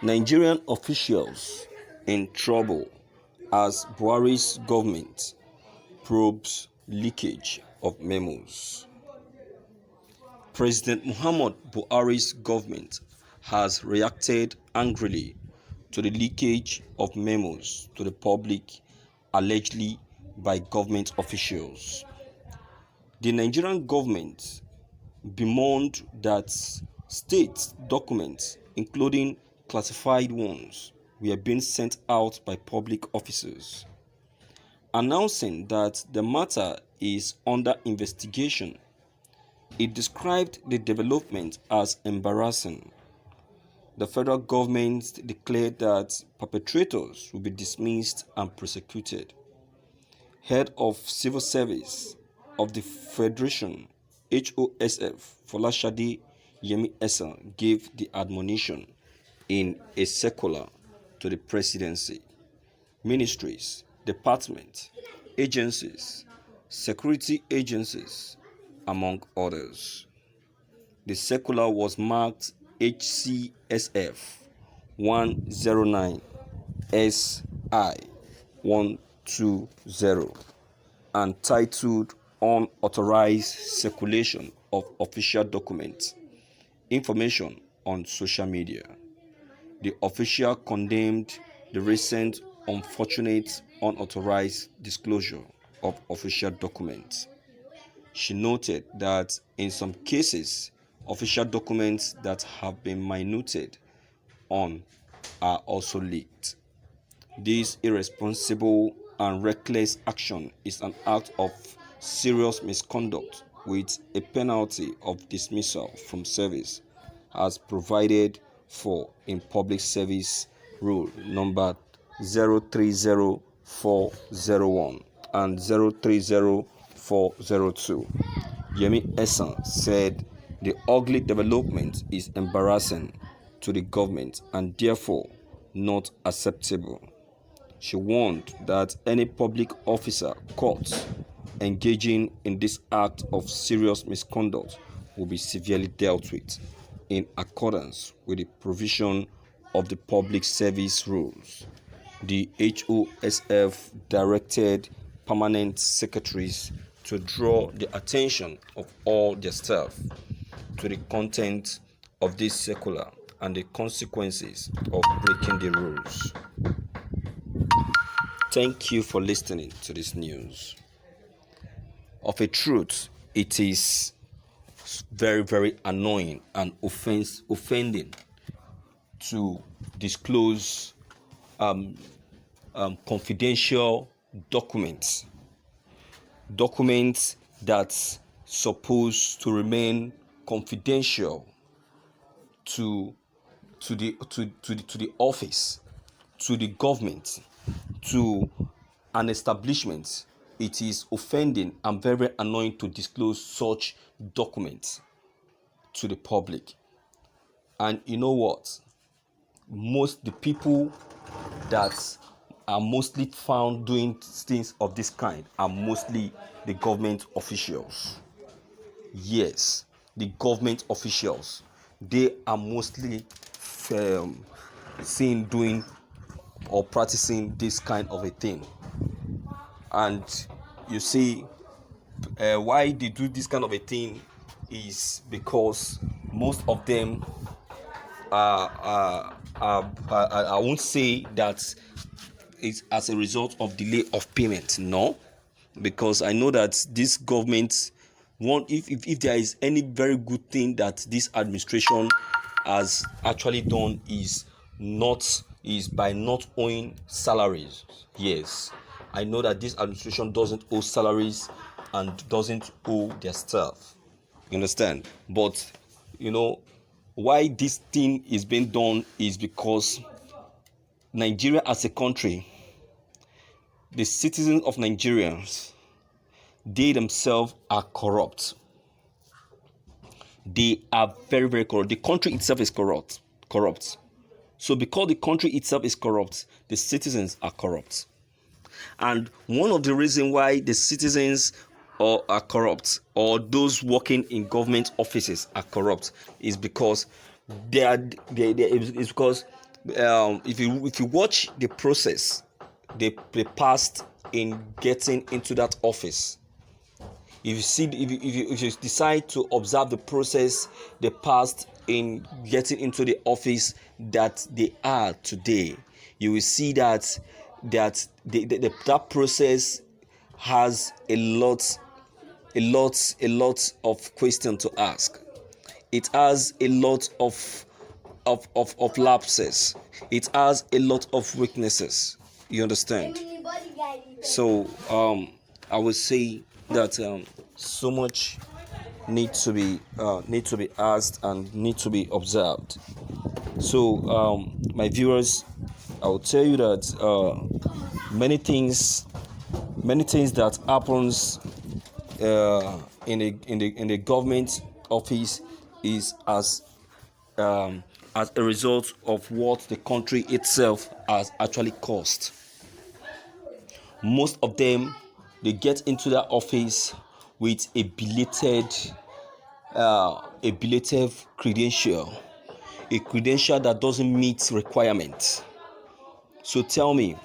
Nigerian officials in trouble as Buhari's government probes leakage of memos. President Muhammad Buhari's government has reacted angrily to the leakage of memos to the public allegedly by government officials. The Nigerian government bemoaned that state documents, including classified ones, were being sent out by public officers, announcing that the matter is under investigation. It described the development as embarrassing. The federal government declared that perpetrators will be dismissed and prosecuted. Head of Civil Service of the Federation, HOSF, Folashade Yemi Essa, gave the admonition in a circular to the presidency, ministries, departments, agencies, security agencies, among others. The circular was marked HCSF 109 SI 120 and titled Unauthorized Circulation of Official Documents, Information on Social Media. The official condemned the recent unfortunate unauthorized disclosure of official documents. She noted that in some cases, official documents that have been minuted on are also leaked. This irresponsible and reckless action is an act of serious misconduct with a penalty of dismissal from service as provided for in Public Service Rule number 030401 and 030402. Yemi Essa said the ugly development is embarrassing to the government and therefore not acceptable. She warned that any public officer caught engaging in this act of serious misconduct will be severely dealt with in accordance with the provision of the Public Service Rules. The HOSF directed permanent secretaries to draw the attention of all their staff to the content of this circular and the consequences of breaking the rules. Thank you for listening to this news. Of a truth, it is very, very annoying and offending to disclose confidential documents that's supposed to remain confidential to the office, to the government, to an establishment. It is offending and very annoying to disclose such documents to the public. And you know what? The people that are mostly found doing things of this kind are mostly the government officials. Yes, the government officials. They are mostly seen doing or practicing this kind of a thing. And you see, why they do this kind of a thing is because most of them I won't say that it's as a result of delay of payment. No, because I know that this government if there is any very good thing that this administration has actually done is by not owing salaries. Yes, I know that this administration doesn't owe salaries and doesn't owe their staff. You understand? But why this thing is being done is because Nigeria as a country, the citizens of Nigerians, they themselves are corrupt. They are very, very corrupt. The country itself is corrupt. So because the country itself is corrupt, the citizens are corrupt. And one of the reasons why the citizens are corrupt, or those working in government offices are corrupt, is because if you watch the process they passed in getting into that office, if you see if you decide to observe the process they passed in getting into the office that they are today, you will see that that process has a lot of questions to ask. It has a lot of lapses. It has a lot of weaknesses. You understand? So I would say that so much need to be asked and need to be observed. So my viewers, I will tell you that many things that happens in the government office is as a result of what the country itself has actually caused. Most of them, they get into that office with a belated credential, a credential that doesn't meet requirements. So tell me,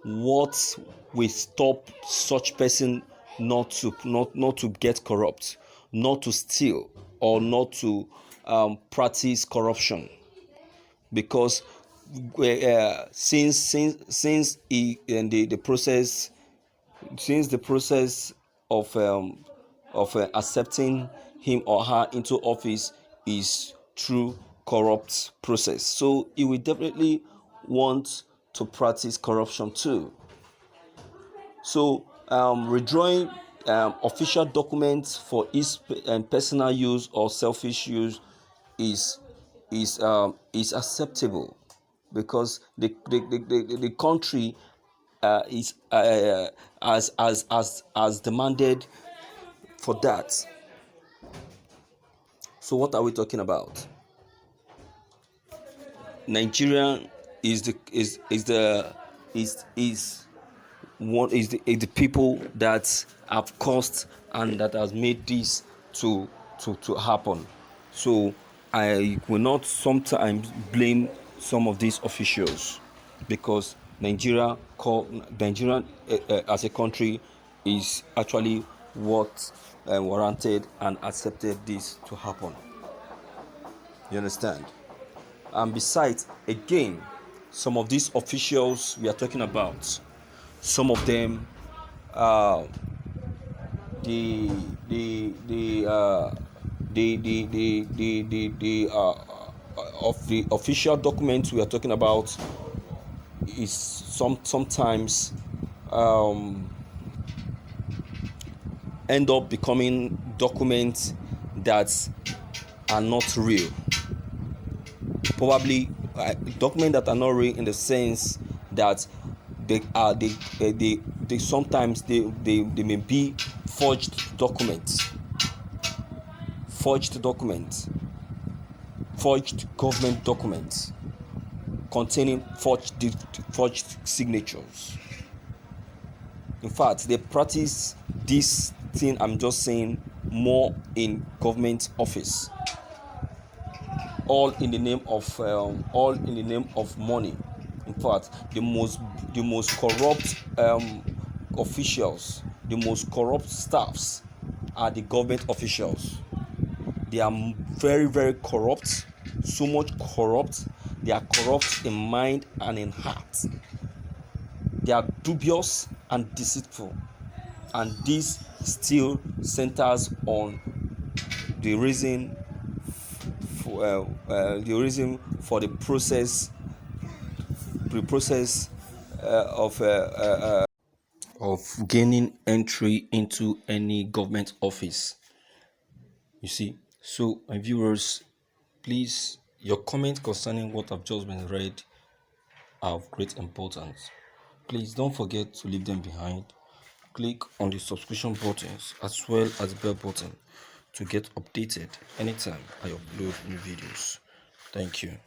what will stop such person not to get corrupt, not to steal, or not to practice corruption? Because since the process of accepting him or her into office is through corrupt process, so he will definitely want to practice corruption too. So withdrawing official documents for his personal use or selfish use is is acceptable, because the country is as demanded for that. So what are we talking about? Nigerian is the people that have caused and that has made this to happen. So I will not sometimes blame some of these officials, because Nigeria as a country is actually what warranted and accepted this to happen. You understand? And besides, again, some of these officials we are talking about, some of them, of the official documents we are talking about is sometimes end up becoming documents that are not real. Probably documents that are not real in the sense that they sometimes they may be forged documents, forged government documents containing forged signatures. In fact, they practice this thing I'm just saying more in government office, all in the name of money. In fact, the most corrupt officials, the most corrupt staffs are the government officials. They are very, very corrupt, so much corrupt. They are corrupt in mind and in heart. They are dubious and deceitful, and this still centers on the reason for the process of gaining entry into any government office. You see, so my viewers, please, your comments concerning what I've just been read are of great importance. Please don't forget to leave them behind. Click on the subscription buttons as well as the bell button to get updated anytime I upload new videos. Thank you.